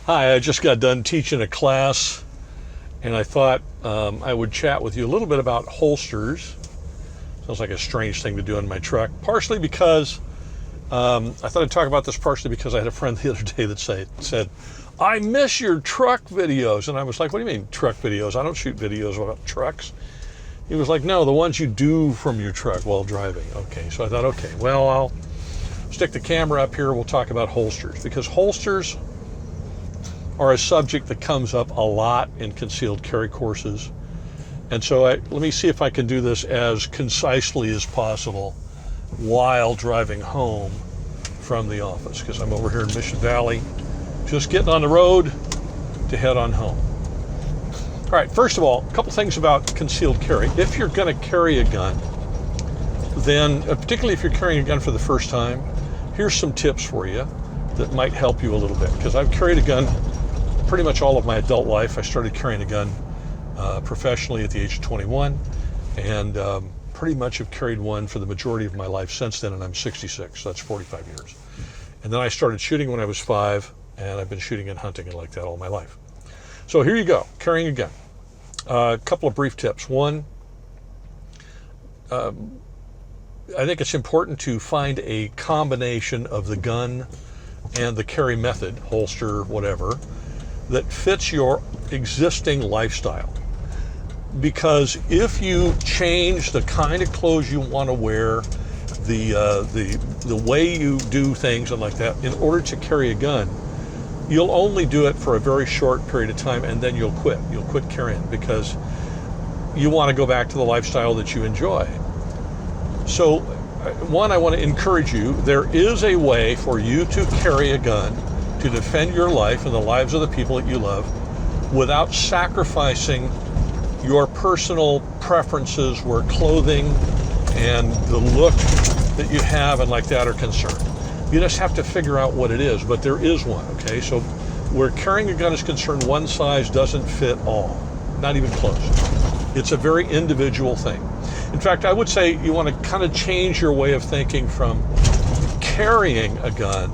Hi, I just got done teaching a class, and I thought I would chat with you a little bit about holsters. Sounds like a strange thing to do in my truck, partially because I thought I'd talk about this partially because I had a friend the other day that said, I miss your truck videos. And I was like, what do you mean truck videos? I don't shoot videos about trucks. He was like, no, the ones you do from your truck while driving. Okay, so I thought, okay, well, I'll stick the camera up here. We'll talk about holsters, because holsters are a subject that comes up a lot in concealed carry courses. And so let me see if I can do this as concisely as possible while driving home from the office, because I'm over here in Mission Valley, just getting on the road to head on home. All right, first of all, a couple things about concealed carry. If you're going to carry a gun, then particularly if you're carrying a gun for the first time, here's some tips for you that might help you a little bit, because I've carried a gun pretty much all of my adult life. I started carrying a gun professionally at the age of 21, and pretty much have carried one for the majority of my life since then, and I'm 66, so that's 45 years. And then I started shooting when I was 5, and I've been shooting and hunting and like that all my life. So here you go, carrying a gun. A couple of brief tips. One, I think it's important to find a combination of the gun and the carry method, holster, whatever, that fits your existing lifestyle. Because if you change the kind of clothes you want to wear, the way you do things and like that, in order to carry a gun, you'll only do it for a very short period of time, and then you'll quit. You'll quit carrying because you want to go back to the lifestyle that you enjoy. So, one, I want to encourage you, there is a way for you to carry a gun to defend your life and the lives of the people that you love without sacrificing your personal preferences where clothing and the look that you have and like that are concerned. You just have to figure out what it is, but there is one, okay? So where carrying a gun is concerned, one size doesn't fit all, not even close. It's a very individual thing. In fact, I would say you want to kind of change your way of thinking from carrying a gun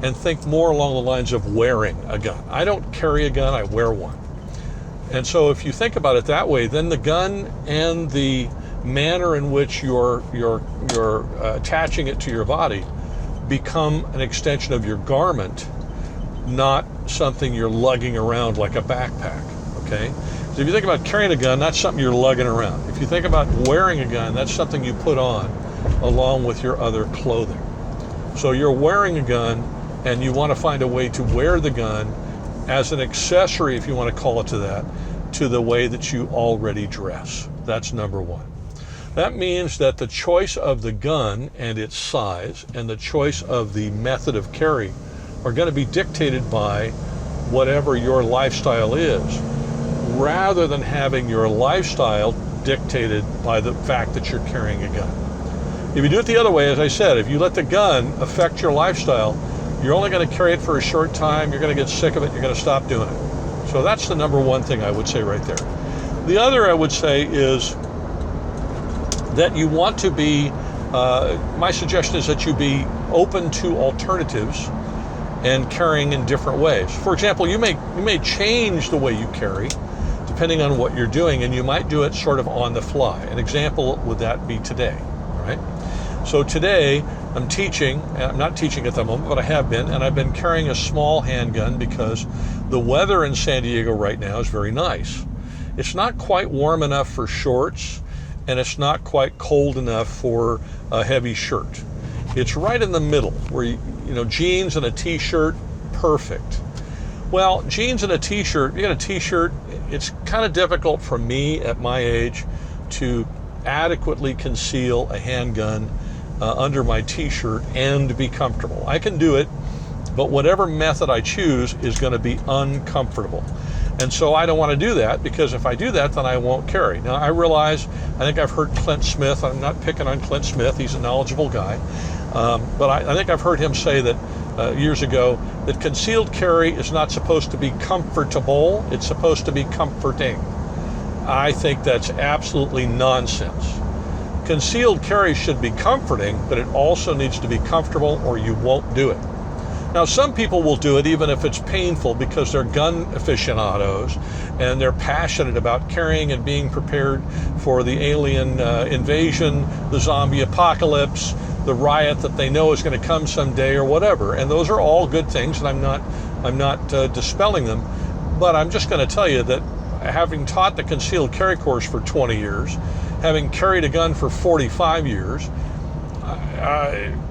and think more along the lines of wearing a gun. I don't carry a gun, I wear one. And so if you think about it that way, then the gun and the manner in which you're attaching it to your body become an extension of your garment, not something you're lugging around like a backpack, okay? So if you think about carrying a gun, that's something you're lugging around. If you think about wearing a gun, that's something you put on along with your other clothing. So you're wearing a gun, and you want to find a way to wear the gun as an accessory, if you want to call it to that, to the way that you already dress. That's number one. That means that the choice of the gun and its size and the choice of the method of carry are going to be dictated by whatever your lifestyle is, rather than having your lifestyle dictated by the fact that you're carrying a gun. If you do it the other way, as I said, if you let the gun affect your lifestyle, you're only going to carry it for a short time, you're going to get sick of it, you're going to stop doing it. So that's the number one thing I would say right there. The other I would say is that you want to be, my suggestion is that you be open to alternatives and carrying in different ways. For example, you may change the way you carry depending on what you're doing, and you might do it sort of on the fly. An example would that be today, right? So today I'm teaching, and I'm not teaching at the moment, but I have been, and I've been carrying a small handgun because the weather in San Diego right now is very nice. It's not quite warm enough for shorts, and it's not quite cold enough for a heavy shirt. It's right in the middle where, you know, jeans and a t-shirt, perfect. Well, jeans and a t-shirt, you got a t-shirt, it's kind of difficult for me at my age to adequately conceal a handgun under my t-shirt and be comfortable. I can do it, but whatever method I choose is going to be uncomfortable. And so I don't want to do that, because if I do that, then I won't carry. Now, I realize, I think I've heard Clint Smith, I'm not picking on Clint Smith, he's a knowledgeable guy, but I think I've heard him say that years ago, that concealed carry is not supposed to be comfortable, it's supposed to be comforting. I think that's absolutely nonsense. Concealed carry should be comforting, but it also needs to be comfortable, or you won't do it. Now, some people will do it even if it's painful because they're gun aficionados and they're passionate about carrying and being prepared for the alien invasion, the zombie apocalypse, the riot that they know is going to come someday or whatever. And those are all good things, and I'm not dispelling them. But I'm just going to tell you that having taught the concealed carry course for 20 years, having carried a gun for 45 years,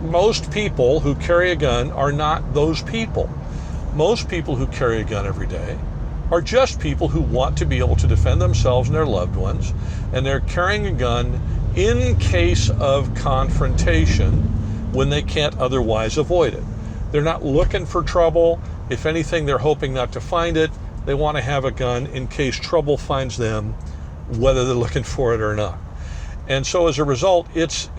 most people who carry a gun are not those people. Most people who carry a gun every day are just people who want to be able to defend themselves and their loved ones, and they're carrying a gun in case of confrontation when they can't otherwise avoid it. They're not looking for trouble. If anything, they're hoping not to find it. They want to have a gun in case trouble finds them, whether they're looking for it or not. And so as a result, it's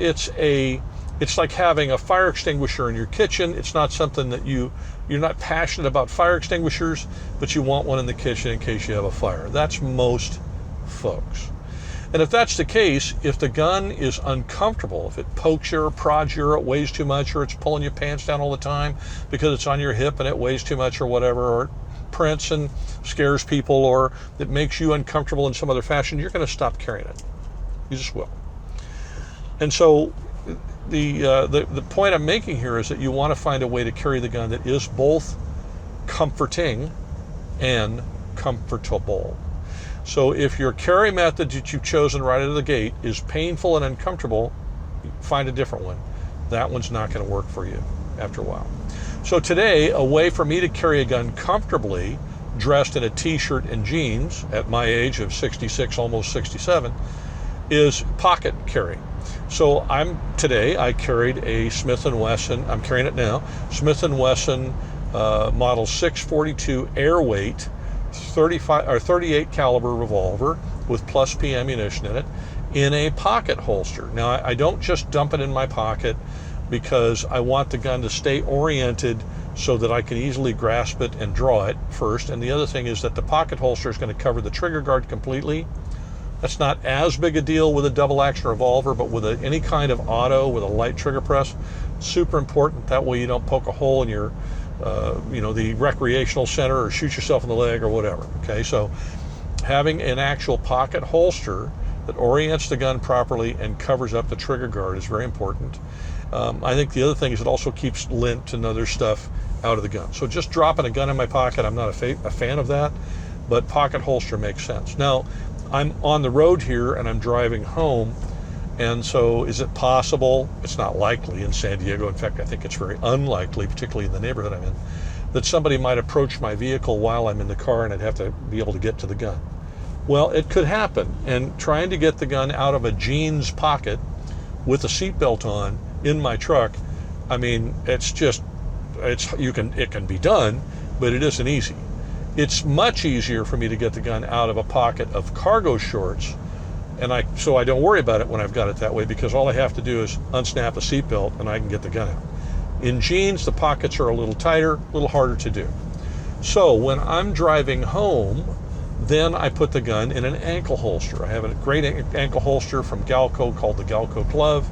like having a fire extinguisher in your kitchen. It's not something that you're not passionate about fire extinguishers, but you want one in the kitchen in case you have a fire. That's most folks. And if that's the case, if the gun is uncomfortable, if it pokes you or prods you or it weighs too much or it's pulling your pants down all the time because it's on your hip and it weighs too much or whatever, or it prints and scares people, or it makes you uncomfortable in some other fashion, you're going to stop carrying it. You just will. And so the point I'm making here is that you want to find a way to carry the gun that is both comforting and comfortable. So if your carry method that you've chosen right out of the gate is painful and uncomfortable, find a different one. That one's not going to work for you after a while. So today, a way for me to carry a gun comfortably, dressed in a t-shirt and jeans at my age of 66, almost 67, is pocket carry. So today I carried a Smith & Wesson, I'm carrying it now, Smith & Wesson model 642 airweight 38 caliber revolver with plus P ammunition in a pocket holster. Now I don't just dump it in my pocket because I want the gun to stay oriented so that I can easily grasp it and draw it first. And the other thing is that the pocket holster is going to cover the trigger guard completely. That's not as big a deal with a double action revolver, but with any kind of auto with a light trigger press, super important. That way you don't poke a hole in your the recreational center or shoot yourself in the leg or whatever. Okay, so having an actual pocket holster that orients the gun properly and covers up the trigger guard is very important. I think the other thing is it also keeps lint and other stuff out of the gun. So just dropping a gun in my pocket, I'm not a fan of that, but pocket holster makes sense. Now, I'm on the road here and I'm driving home, and so is it possible, it's not likely in San Diego, in fact I think it's very unlikely, particularly in the neighborhood I'm in, that somebody might approach my vehicle while I'm in the car and I'd have to be able to get to the gun. Well, it could happen, and trying to get the gun out of a jeans pocket with a seatbelt on in my truck, I mean, it can be done, but it isn't easy. It's much easier for me to get the gun out of a pocket of cargo shorts, so I don't worry about it when I've got it that way, because all I have to do is unsnap a seatbelt and I can get the gun out. In jeans, the pockets are a little tighter, a little harder to do. So when I'm driving home, then I put the gun in an ankle holster. I have a great ankle holster from Galco called the Galco Glove.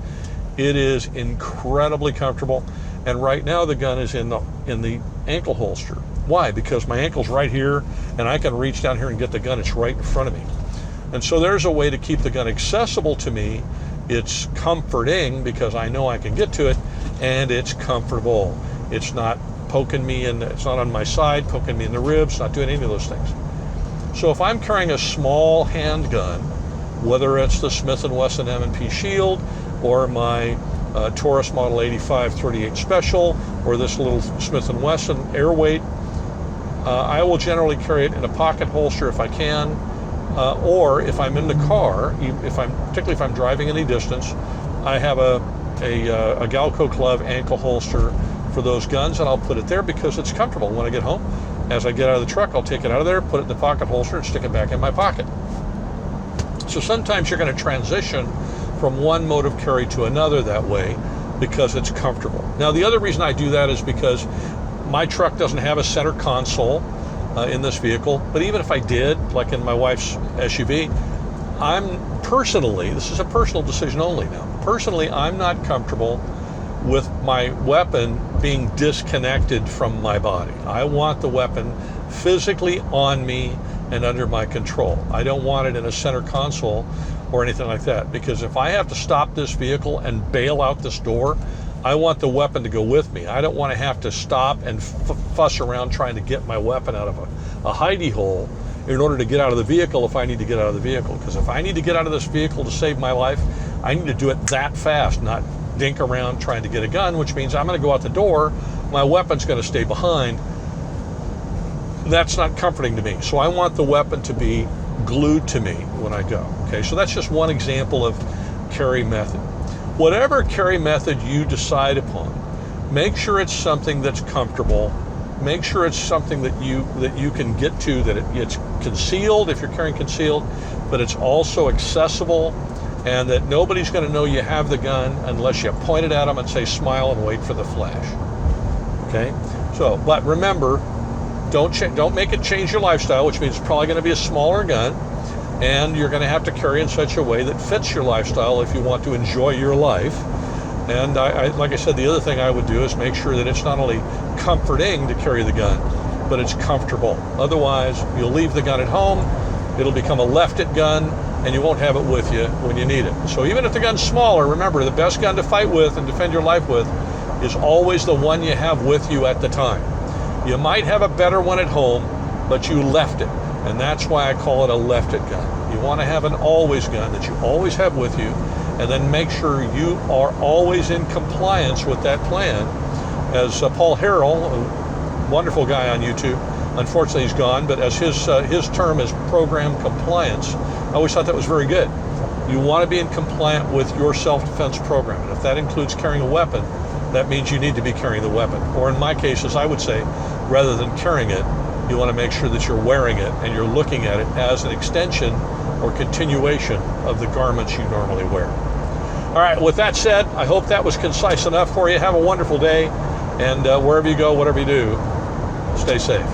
It is incredibly comfortable, and right now the gun is in the ankle holster. Why? Because my ankle's right here, and I can reach down here and get the gun. It's right in front of me. And so there's a way to keep the gun accessible to me. It's comforting because I know I can get to it, and it's comfortable. It's not poking me it's not on my side, poking me in the ribs, not doing any of those things. So if I'm carrying a small handgun, whether it's the Smith & Wesson M&P Shield or my Taurus Model 85 38 Special or this little Smith & Wesson Airweight, I will generally carry it in a pocket holster if I can, or if I'm in the car, particularly if I'm driving any distance, I have a Galco Glove ankle holster for those guns, and I'll put it there because it's comfortable. When I get home, as I get out of the truck, I'll take it out of there, put it in the pocket holster, and stick it back in my pocket. So sometimes you're going to transition from one mode of carry to another that way because it's comfortable. Now, the other reason I do that is because my truck doesn't have a center console in this vehicle, but even if I did, like in my wife's SUV, this is a personal decision only now. Personally, I'm not comfortable with my weapon being disconnected from my body. I want the weapon physically on me and under my control. I don't want it in a center console or anything like that, because if I have to stop this vehicle and bail out this door, I want the weapon to go with me. I don't want to have to stop and fuss around trying to get my weapon out of a hidey hole in order to get out of the vehicle if I need to get out of the vehicle. Because if I need to get out of this vehicle to save my life, I need to do it that fast, not dink around trying to get a gun, which means I'm going to go out the door, my weapon's going to stay behind. That's not comforting to me. So I want the weapon to be glued to me when I go. Okay, so that's just one example of carry method. Whatever carry method you decide upon, make sure it's something that's comfortable. Make sure it's something that you can get to, that it's concealed if you're carrying concealed, but it's also accessible, and that nobody's going to know you have the gun unless you point it at them and say smile and wait for the flash. Okay, so but remember, don't make it change your lifestyle, which means it's probably going to be a smaller gun, and you're going to have to carry in such a way that fits your lifestyle if you want to enjoy your life. And like I said, the other thing I would do is make sure that it's not only comforting to carry the gun, but it's comfortable. Otherwise, you'll leave the gun at home, it'll become a left-it gun, and you won't have it with you when you need it. So even if the gun's smaller, remember, the best gun to fight with and defend your life with is always the one you have with you at the time. You might have a better one at home, but you left it. And that's why I call it a left-it gun. You want to have an always gun that you always have with you, and then make sure you are always in compliance with that plan. As Paul Harrell, a wonderful guy on YouTube, unfortunately he's gone, but as his term is program compliance, I always thought that was very good. You want to be in compliant with your self-defense program. And if that includes carrying a weapon, that means you need to be carrying the weapon. Or in my case, as I would say, rather than carrying it, you want to make sure that you're wearing it and you're looking at it as an extension or continuation of the garments you normally wear. All right, with that said, I hope that was concise enough for you. Have a wonderful day, and wherever you go, whatever you do, stay safe.